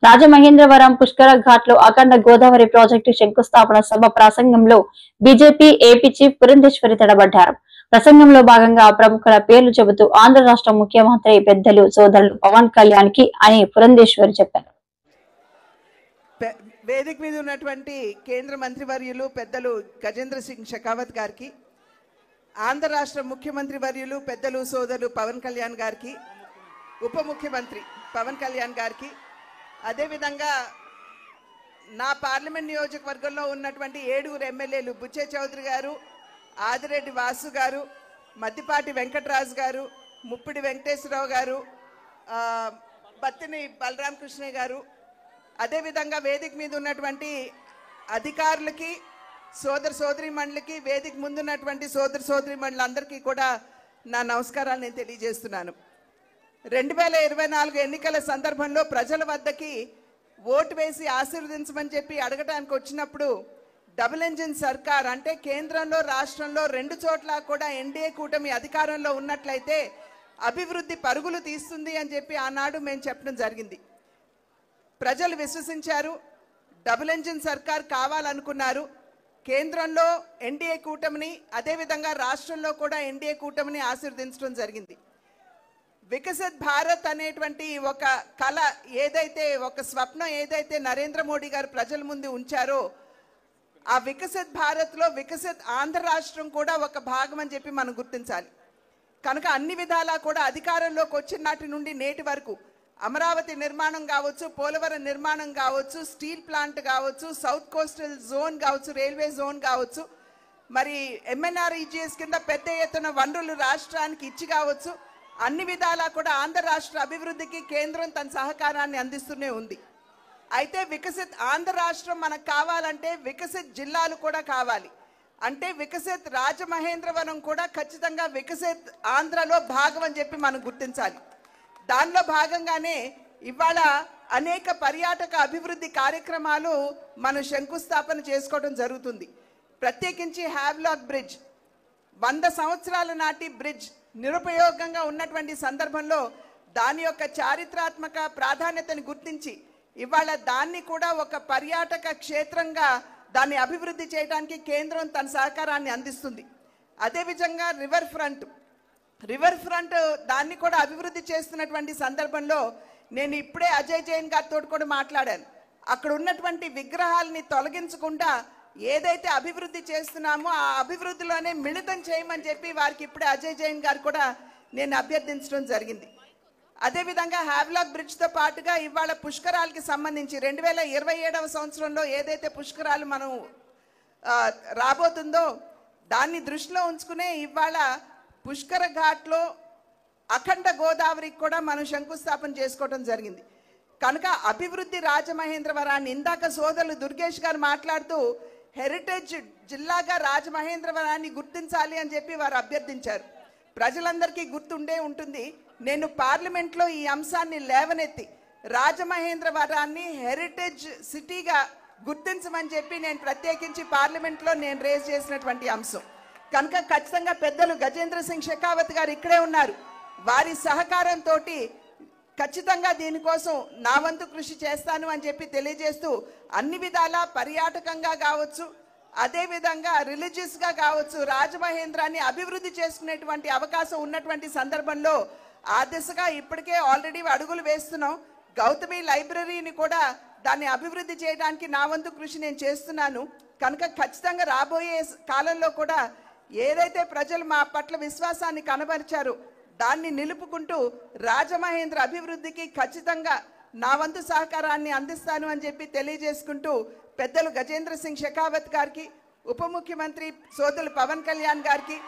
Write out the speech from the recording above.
రాజమహేంద్రవరం పుష్కర ఘాట్ లో అఖండ గోదావరి ప్రాజెక్టు శంకుస్థాపన సభ ప్రసంగంలో బీజేపీ ఏపీ చీఫ్ పురంధేశ్వరి తడబడ్డారు. ప్రసంగంలో భాగంగా ప్రముఖుల పేర్లు చెబుతూ ఆంధ్ర రాష్ట్ర ముఖ్యమంత్రి పెద్దలు సోదరులు పవన్ కళ్యాణ్ కి అని పురంధేశ్వరి చెప్పారు. వేదిక మీద ఉన్నటువంటి కేంద్ర మంత్రివర్యులు పెద్దలు గజేంద్ర సింగ్ షెకావత్ గారికి, ఆంధ్ర రాష్ట్ర ముఖ్యమంత్రి వర్యులు పెద్దలు సోదరులు పవన్ కళ్యాణ్ గారికి, ఉప ముఖ్యమంత్రి పవన్ కళ్యాణ్ గారికి, అదేవిధంగా నా పార్లమెంట్ నియోజకవర్గంలో ఉన్నటువంటి 7 ఎమ్మెల్యేలు బుచ్చే చౌదరి గారు, ఆదిరెడ్డి వాసు గారు, మద్దిపాటి వెంకటరాజు గారు, ముప్పిడి వెంకటేశ్వరరావు గారు, బత్తిని బలరామకృష్ణ గారు, అదేవిధంగా వేదిక మీద ఉన్నటువంటి అధికారులకి, సోదరీమణులకి, వేదిక ముందున్నటువంటి సోదరీమణులందరికీ కూడా నా నమస్కారాలు నేను తెలియజేస్తున్నాను. 2024 ఎన్నికల సందర్భంలో ప్రజల వద్దకి ఓటు వేసి ఆశీర్వదించమని చెప్పి అడగడానికి వచ్చినప్పుడు డబుల్ ఇంజిన్ సర్కార్ అంటే కేంద్రంలో రాష్ట్రంలో 2 చోట్ల కూడా ఎన్డీఏ కూటమి అధికారంలో ఉన్నట్లయితే అభివృద్ధి పరుగులు తీస్తుంది అని చెప్పి ఆనాడు మేము చెప్పడం జరిగింది. ప్రజలు విశ్వసించారు. డబుల్ ఇంజిన్ సర్కార్ కావాలనుకున్నారు. కేంద్రంలో ఎన్డీఏ కూటమిని, అదేవిధంగా రాష్ట్రంలో కూడా ఎన్డీఏ కూటమిని ఆశీర్వదించడం జరిగింది. వికసిత్ భారత్ అనేటువంటి ఒక కళ ఏదైతే, ఒక స్వప్నం ఏదైతే నరేంద్ర మోడీ గారు ప్రజల ముందు ఉంచారో, ఆ వికసిత్ భారత్లో వికసిత్ ఆంధ్ర రాష్ట్రం కూడా ఒక భాగం అని చెప్పి మనం గుర్తించాలి. కనుక అన్ని విధాలా కూడా అధికారంలోకి వచ్చిన నాటి నుండి నేటి వరకు అమరావతి నిర్మాణం కావచ్చు, పోలవరం నిర్మాణం కావచ్చు, స్టీల్ ప్లాంట్ కావచ్చు, సౌత్ కోస్టల్ జోన్ కావచ్చు, రైల్వే జోన్ కావచ్చు, మరి ఎంఎన్ఆర్ఈజీఎస్ కింద పెద్ద ఎత్తున వనరులు రాష్ట్రానికి ఇచ్చి కావచ్చు, అన్ని విధాలా కూడా ఆంధ్ర రాష్ట్ర అభివృద్ధికి కేంద్రం తన సహకారాన్ని అందిస్తూనే ఉంది. అయితే వికసిత్ ఆంధ్ర రాష్ట్రం మనకు కావాలంటే వికసిత్ జిల్లాలు కూడా కావాలి. అంటే వికసిత్ రాజమహేంద్రవరం కూడా ఖచ్చితంగా వికసిత్ ఆంధ్రలో భాగం అని చెప్పి మనం గుర్తించాలి. దానిలో భాగంగానే ఇవాళ అనేక పర్యాటక అభివృద్ధి కార్యక్రమాలు మనం శంకుస్థాపన చేసుకోవడం జరుగుతుంది. ప్రత్యేకించి హ్యావ్లాక్ బ్రిడ్జ్, 100 సంవత్సరాల నాటి బ్రిడ్జ్ నిరుపయోగంగా ఉన్నటువంటి సందర్భంలో దాని యొక్క చారిత్రాత్మక ప్రాధాన్యతను గుర్తించి ఇవాళ దాన్ని కూడా ఒక పర్యాటక క్షేత్రంగా దాన్ని అభివృద్ధి చేయడానికి కేంద్రం తన సహకారాన్ని అందిస్తుంది. అదేవిధంగా రివర్ ఫ్రంట్ దాన్ని కూడా అభివృద్ధి చేస్తున్నటువంటి సందర్భంలో నేను ఇప్పుడే అజయ్ జైన్ గారితో కూడా మాట్లాడాను. అక్కడ ఉన్నటువంటి విగ్రహాలని తొలగించకుండా ఏదైతే అభివృద్ధి చేస్తున్నామో ఆ అభివృద్ధిలోనే మిళితం చేయమని చెప్పి వారికి ఇప్పుడే అజయ్ జైన్ గారు కూడా నేను అభ్యర్థించడం జరిగింది. అదేవిధంగా హ్యావ్లాక్ బ్రిడ్జ్తో పాటుగా ఇవాళ పుష్కరాలకి సంబంధించి 2027వ సంవత్సరంలో ఏదైతే పుష్కరాలు మనం రాబోతుందో దాన్ని దృష్టిలో ఉంచుకునే ఇవాళ పుష్కర ఘాట్లో అఖండ గోదావరికి కూడా మనం శంకుస్థాపన చేసుకోవడం జరిగింది. కనుక అభివృద్ధి రాజమహేంద్రవరాన్ని ఇందాక సోదరులు దుర్గేష్ గారు మాట్లాడుతూ హెరిటేజ్ జిల్లాగా రాజమహేంద్రవరాన్ని గుర్తించాలి అని చెప్పి వారు అభ్యర్థించారు. ప్రజలందరికీ గుర్తుండే ఉంటుంది. నేను పార్లమెంట్లో ఈ అంశాన్ని లేవనెత్తి రాజమహేంద్రవరాన్ని హెరిటేజ్ సిటీగా గుర్తించమని చెప్పి నేను ప్రత్యేకించి పార్లమెంట్లో నేను రేజ్ చేసినటువంటి అంశం. కనుక ఖచ్చితంగా పెద్దలు గజేంద్ర సింగ్ షెకావత్ గారు ఇక్కడే ఉన్నారు. వారి సహకారంతో ఖచ్చితంగా దీనికోసం నా వంతు కృషి చేస్తాను అని చెప్పి తెలియజేస్తూ అన్ని విధాలా పర్యాటకంగా కావచ్చు, అదేవిధంగా రిలీజియస్గా కావచ్చు, రాజమహేంద్రాన్ని అభివృద్ధి చేసుకునేటువంటి అవకాశం ఉన్నటువంటి సందర్భంలో ఆ దిశగా ఇప్పటికే ఆల్రెడీ అడుగులు వేస్తున్నాం. గౌతమి లైబ్రరీని కూడా దాన్ని అభివృద్ధి చేయడానికి నా వంతు కృషి నేను చేస్తున్నాను. కనుక ఖచ్చితంగా రాబోయే కాలంలో కూడా ఏదైతే ప్రజలు మా పట్ల విశ్వాసాన్ని కనబరిచారో దాన్ని నిలుపుకుంటూ రాజమహేంద్ర అభివృద్ధికి ఖచ్చితంగా నా వంతు సహకారాన్ని అందిస్తాను అని చెప్పి తెలియజేసుకుంటూ పెద్దలు గజేంద్ర సింగ్ షెకావత్ గారికి, ఉప ముఖ్యమంత్రి సోదరులు పవన్ కళ్యాణ్ గారికి,